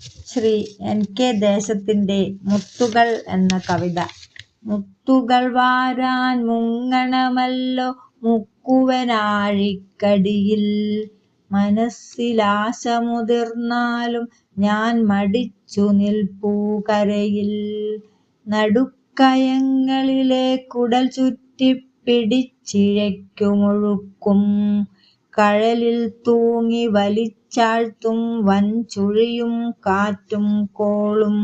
Shri NK ദേശത്തിന്റെ മുത്തുകൾ എന്ന കവിത. മുത്തുകൾ വാരാൻ മുങ്ങണമല്ലോ മുക്കുവനാഴിക്കടിയിൽ. മനസ്സിലാശ മുതിർന്നാലും ഞാൻ മടിച്ചു നിൽപ്പൂ കരയിൽ. നടുക്കയങ്ങളിലെ കുടൽ ചുറ്റിപ്പിടിച്ചിഴയ്ക്കുമൊഴുക്കും കഴലിൽ തൂങ്ങി വലിച്ചാഴ്ത്തും വൻചുഴിയും കാറ്റും കോളും.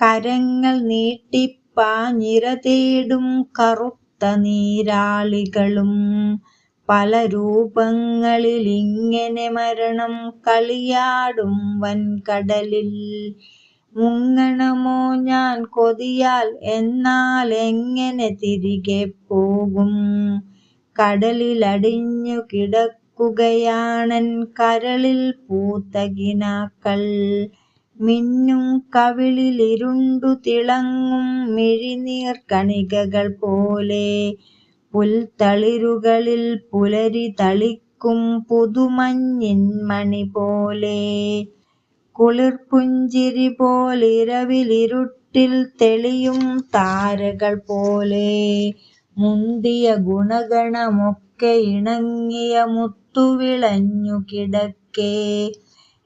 കരങ്ങൾ നീട്ടിപ്പാഞ്ഞിര തേടും കറുത്ത നീരാളികളും. പല രൂപങ്ങളിലിങ്ങനെ മരണം കളിയാടും വൻകടലിൽ. മുങ്ങണമോ ഞാൻ കൊതിയാൽ, എന്നാൽ എങ്ങനെ തിരികെ പോകും? കടലിലടിഞ്ഞു കിടക്കുകയാണൻ കരളിൽ പൂത്ത കിനാക്കൾ. മിന്നും കവിളിലിരുണ്ടു തിളങ്ങും മിഴിനീർ കണികകൾ പോലെ. പുൽത്തളിരുകളിൽ പുലരി തളിക്കും പുതുമഞ്ഞിൻ മണി പോലെ. കുളിർപുഞ്ചിരി പോലിരവിലിരുട്ടിൽ തെളിയും താരകൾ പോലെ. മുന്തിയ ഗുണഗണമൊക്കെ ഇണങ്ങിയ മുത്തുവിളഞ്ഞു കിടക്കെ.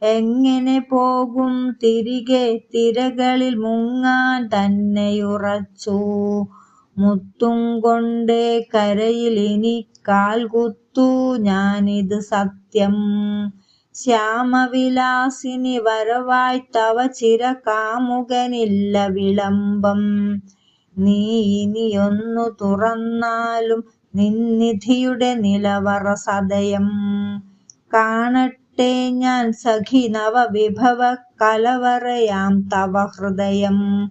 എങ്ങനെ പോകും തിരികെ? തിരകളിൽ മുങ്ങാൻ തന്നെയുറച്ചു. മുത്തും കൊണ്ടേ കരയിൽ ഇനി കാൽകുത്തൂ ഞാനിത് സത്യം. ശ്യാമവിലാസിനി വരവായി തവ ചിര കാമുകനില്ല വിളംബം. നീ ഇനിയൊന്നു തുറന്നാലും നിന്നിധിയുടെ നിലവറ സദയം. കാണട്ടെ ഞാൻ സഖി നവവിഭവ കലവറയാം തവ ഹൃദയം.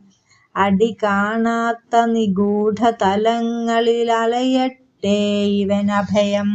അടി കാണാത്ത നിഗൂഢ തലങ്ങളിൽ അലയട്ടെ ഇവനഭയം.